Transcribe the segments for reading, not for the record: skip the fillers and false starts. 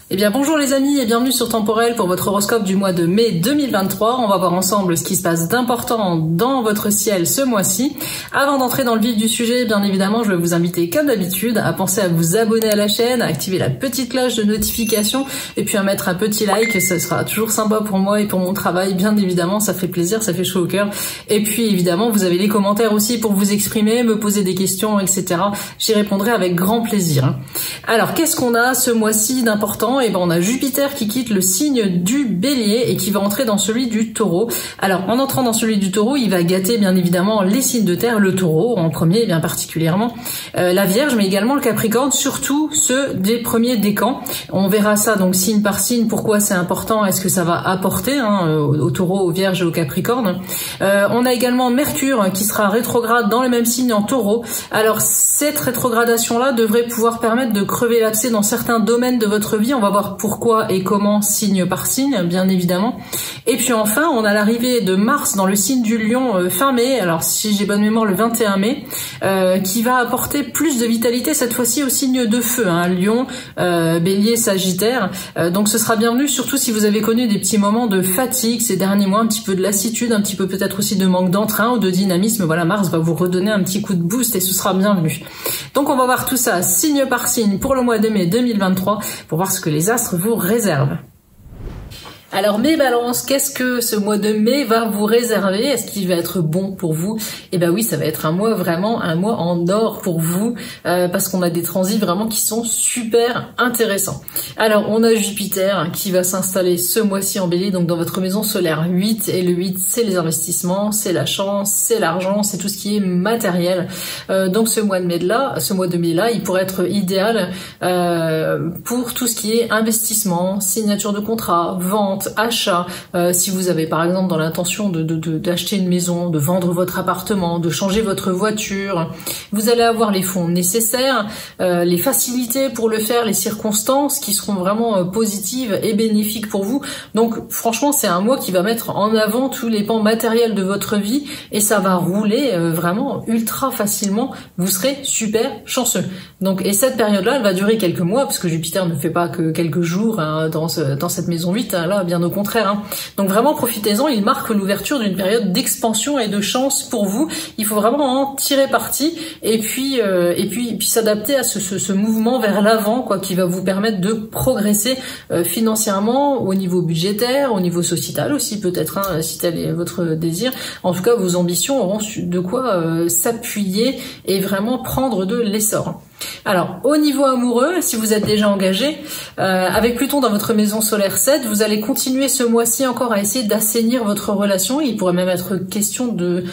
Eh bien bonjour les amis et bienvenue sur Temporel pour votre horoscope du mois de mai 2023. On va voir ensemble ce qui se passe d'important dans votre ciel ce mois-ci. Avant d'entrer dans le vif du sujet, bien évidemment, je vais vous inviter comme d'habitude à penser à vous abonner à la chaîne, à activer la petite cloche de notification et puis à mettre un petit like. Ce sera toujours sympa pour moi et pour mon travail, bien évidemment, ça fait plaisir, ça fait chaud au cœur. Et puis évidemment, vous avez les commentaires aussi pour vous exprimer, me poser des questions, etc. J'y répondrai avec grand plaisir. Alors, qu'est-ce qu'on a ce mois-ci d'important? Et ben on a Jupiter qui quitte le signe du Bélier et qui va entrer dans celui du Taureau. Alors en entrant dans celui du Taureau, il va gâter bien évidemment les signes de terre, le Taureau en premier bien particulièrement, la Vierge, mais également le Capricorne, surtout ceux des premiers décans. On verra ça donc signe par signe, pourquoi c'est important, est-ce que ça va apporter au Taureau, aux Vierges et au Capricorne. On a également Mercure qui sera rétrograde dans le même signe en Taureau. Alors cette rétrogradation là devrait pouvoir permettre de crever l'abcès dans certains domaines de votre vie. On va voir pourquoi et comment signe par signe, bien évidemment. Et puis enfin, on a l'arrivée de Mars dans le signe du Lion fin mai, alors si j'ai bonne mémoire le 21 mai, qui va apporter plus de vitalité cette fois-ci au signe de feu, Lion, Bélier, Sagittaire. Donc ce sera bienvenu, surtout si vous avez connu des petits moments de fatigue ces derniers mois, un petit peu de lassitude, un petit peu peut-être aussi de manque d'entrain ou de dynamisme. Voilà, Mars va vous redonner un petit coup de boost et ce sera bienvenu. Donc on va voir tout ça signe par signe pour le mois de mai 2023 pour voir ce que les astres vous réservent. Alors mes balances, qu'est-ce que ce mois de mai va vous réserver? Est-ce qu'il va être bon pour vous? Eh ben oui, ça va être un mois vraiment, un mois en or pour vous, parce qu'on a des transits vraiment qui sont super intéressants. Alors on a Jupiter qui va s'installer ce mois-ci en Bélier, donc dans votre maison solaire 8, et le 8 c'est les investissements, c'est la chance, c'est l'argent, c'est tout ce qui est matériel. Donc ce mois de mai là, il pourrait être idéal pour tout ce qui est investissement, signature de contrat, vente, achat, si vous avez par exemple dans l'intention d'acheter une maison, de vendre votre appartement, de changer votre voiture, vous allez avoir les fonds nécessaires, les facilités pour le faire, les circonstances qui seront vraiment positives et bénéfiques pour vous. Donc franchement c'est un mois qui va mettre en avant tous les pans matériels de votre vie et ça va rouler vraiment ultra facilement, vous serez super chanceux. Donc et cette période-là elle va durer quelques mois parce que Jupiter ne fait pas que quelques jours dans cette maison 8, là bien au contraire. Donc vraiment profitez-en, il marque l'ouverture d'une période d'expansion et de chance pour vous. Il faut vraiment en tirer parti et puis s'adapter à ce mouvement vers l'avant, quoi, qui va vous permettre de progresser financièrement, au niveau budgétaire, au niveau sociétal aussi peut-être, si tel est votre désir. En tout cas, vos ambitions auront de quoi s'appuyer et vraiment prendre de l'essor. Alors, au niveau amoureux, si vous êtes déjà engagé, avec Pluton dans votre maison solaire 7, vous allez continuer ce mois-ci encore à essayer d'assainir votre relation. Il pourrait même être question de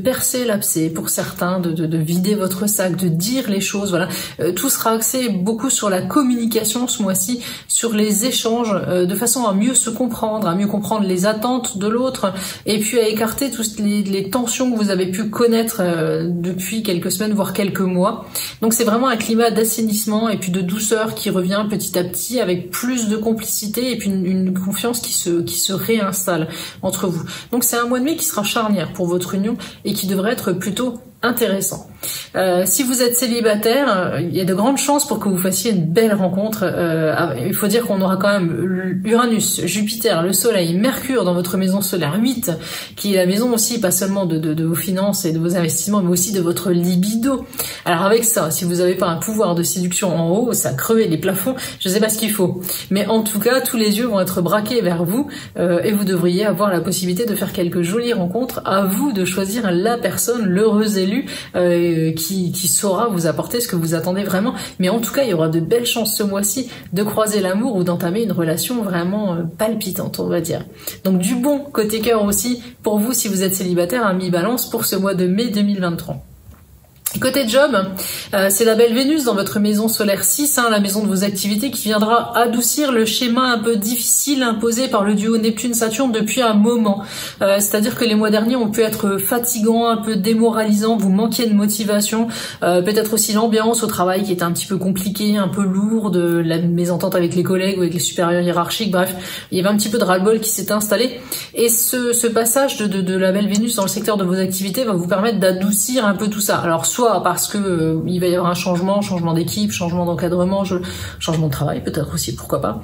percer l'abcès pour certains, de vider votre sac, de dire les choses. Voilà, tout sera axé beaucoup sur la communication ce mois-ci, sur les échanges, de façon à mieux se comprendre, à mieux comprendre les attentes de l'autre, et puis à écarter toutes les tensions que vous avez pu connaître depuis quelques semaines, voire quelques mois. Donc c'est vraiment un climat d'assainissement et puis de douceur qui revient petit à petit avec plus de complicité et puis une confiance qui se réinstalle entre vous. Donc c'est un mois de mai qui sera charnière pour votre union et qui devrait être plutôt intéressant. Si vous êtes célibataire, il y a de grandes chances pour que vous fassiez une belle rencontre. Il faut dire qu'on aura quand même Uranus, Jupiter, le Soleil, Mercure dans votre maison solaire 8, qui est la maison aussi, pas seulement de vos finances et de vos investissements, mais aussi de votre libido. Alors avec ça, si vous n'avez pas un pouvoir de séduction en haut, ça creve les plafonds, je sais pas ce qu'il faut. Mais en tout cas, tous les yeux vont être braqués vers vous et vous devriez avoir la possibilité de faire quelques jolies rencontres. À vous de choisir la personne, l'heureux élu, qui saura vous apporter ce que vous attendez vraiment. Mais en tout cas, il y aura de belles chances ce mois-ci de croiser l'amour ou d'entamer une relation vraiment palpitante, on va dire. Donc du bon côté cœur aussi pour vous si vous êtes célibataire, mi-balance pour ce mois de mai 2023. Côté job, c'est la belle Vénus dans votre maison solaire 6, la maison de vos activités, qui viendra adoucir le schéma un peu difficile imposé par le duo Neptune-Saturne depuis un moment. C'est-à-dire que les mois derniers ont pu être fatigants, un peu démoralisants, vous manquiez de motivation, peut-être aussi l'ambiance au travail qui était un petit peu compliquée, un peu lourde, la mésentente avec les collègues ou avec les supérieurs hiérarchiques, bref, il y avait un petit peu de ras-le-bol qui s'était installé. Et ce passage de la belle Vénus dans le secteur de vos activités va vous permettre d'adoucir un peu tout ça. Alors soit soit parce que il va y avoir un changement d'équipe, changement d'encadrement, changement de travail peut-être aussi, pourquoi pas,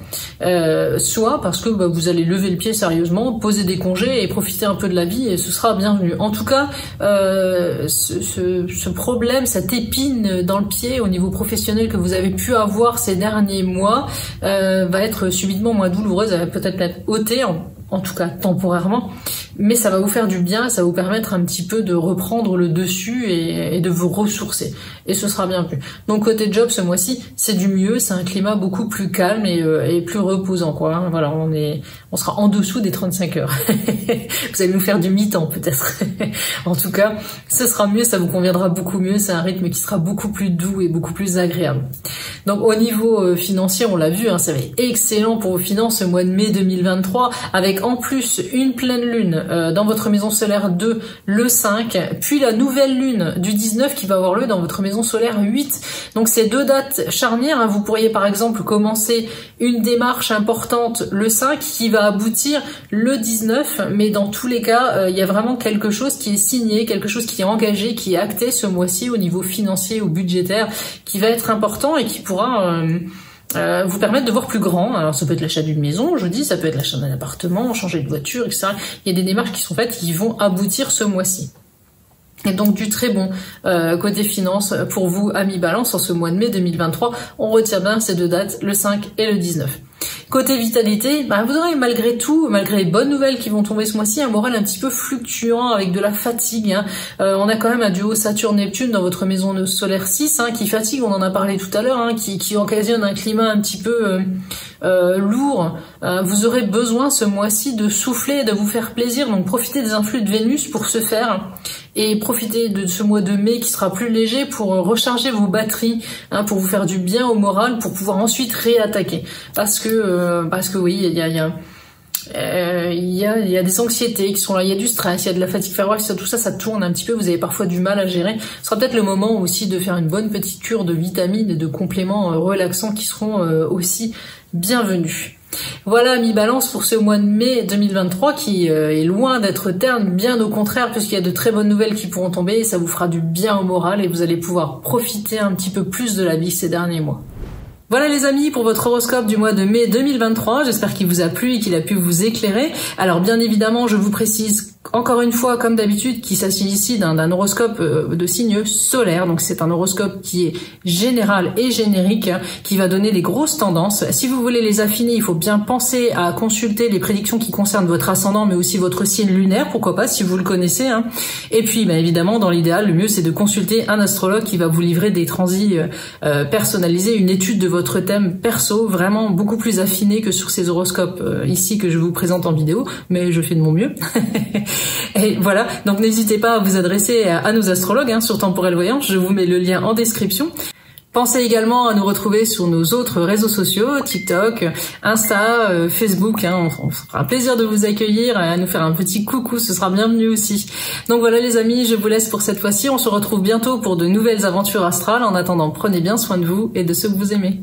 soit parce que vous allez lever le pied sérieusement, poser des congés et profiter un peu de la vie, et ce sera bienvenu. En tout cas, ce problème, cette épine dans le pied au niveau professionnel que vous avez pu avoir ces derniers mois va être subitement moins douloureuse, elle va peut-être être ôtée, en tout cas temporairement, mais ça va vous faire du bien, ça va vous permettre un petit peu de reprendre le dessus et de vous ressourcer, et ce sera bien plus. Donc côté job ce mois-ci, c'est du mieux, c'est un climat beaucoup plus calme et plus reposant, quoi, hein. Voilà, on sera en dessous des 35 heures. Vous allez nous faire du mi-temps peut-être. En tout cas, ce sera mieux, ça vous conviendra beaucoup mieux, c'est un rythme qui sera beaucoup plus doux et beaucoup plus agréable. Donc au niveau financier, on l'a vu, hein, ça va être excellent pour vos finances ce mois de mai 2023, avec en plus une pleine lune dans votre maison solaire 2 le 5, puis la nouvelle lune du 19 qui va avoir lieu dans votre maison solaire 8. Donc ces deux dates charnières, hein, vous pourriez par exemple commencer une démarche importante le 5 qui va aboutir le 19, mais dans tous les cas, il y a vraiment quelque chose qui est signé, quelque chose qui est engagé, qui est acté ce mois-ci au niveau financier ou budgétaire, qui va être important et qui pourra vous permettre de voir plus grand. Alors ça peut être l'achat d'une maison, je dis, ça peut être l'achat d'un appartement, changer de voiture, etc. Il y a des démarches qui sont faites qui vont aboutir ce mois-ci. Et donc du très bon côté finance pour vous, amis Balance, en ce mois de mai 2023. On retient bien ces deux dates, le 5 et le 19. Côté vitalité, vous aurez malgré tout, malgré les bonnes nouvelles qui vont tomber ce mois-ci, un moral un petit peu fluctuant avec de la fatigue, hein. On a quand même un duo Saturne-Neptune dans votre maison solaire 6, hein, qui fatigue, on en a parlé tout à l'heure, hein, qui occasionne un climat un petit peu lourd. Vous aurez besoin ce mois-ci de souffler, de vous faire plaisir, donc profitez des influx de Vénus pour ce faire. Et profitez de ce mois de mai qui sera plus léger pour recharger vos batteries, hein, pour vous faire du bien au moral, pour pouvoir ensuite réattaquer. Parce que oui, il y a des anxiétés qui sont là, il y a du stress, il y a de la fatigue féroce, tout ça, ça tourne un petit peu, vous avez parfois du mal à gérer. Ce sera peut-être le moment aussi de faire une bonne petite cure de vitamines et de compléments relaxants qui seront aussi bienvenus. Voilà, amis Balance, pour ce mois de mai 2023 qui est loin d'être terne, bien au contraire, puisqu'il y a de très bonnes nouvelles qui pourront tomber, et ça vous fera du bien au moral et vous allez pouvoir profiter un petit peu plus de la vie ces derniers mois. Voilà les amis pour votre horoscope du mois de mai 2023, j'espère qu'il vous a plu et qu'il a pu vous éclairer. Alors bien évidemment, je vous précise encore une fois, comme d'habitude, qu'il s'agit ici d'un horoscope de signe solaire, donc c'est un horoscope qui est général et générique, hein, qui va donner les grosses tendances. Si vous voulez les affiner, il faut bien penser à consulter les prédictions qui concernent votre ascendant, mais aussi votre signe lunaire, pourquoi pas, si vous le connaissez, hein. Et puis, évidemment, dans l'idéal, le mieux, c'est de consulter un astrologue qui va vous livrer des transits personnalisés, une étude de votre thème perso, vraiment beaucoup plus affinée que sur ces horoscopes ici que je vous présente en vidéo, mais je fais de mon mieux. Et voilà, donc n'hésitez pas à vous adresser à nos astrologues, hein, sur Temporel Voyance, je vous mets le lien en description. Pensez également à nous retrouver sur nos autres réseaux sociaux, TikTok, Insta, Facebook, hein, on fera un plaisir de vous accueillir, à nous faire un petit coucou, ce sera bienvenu aussi. Donc voilà les amis, je vous laisse pour cette fois-ci, on se retrouve bientôt pour de nouvelles aventures astrales. En attendant, prenez bien soin de vous et de ceux que vous aimez.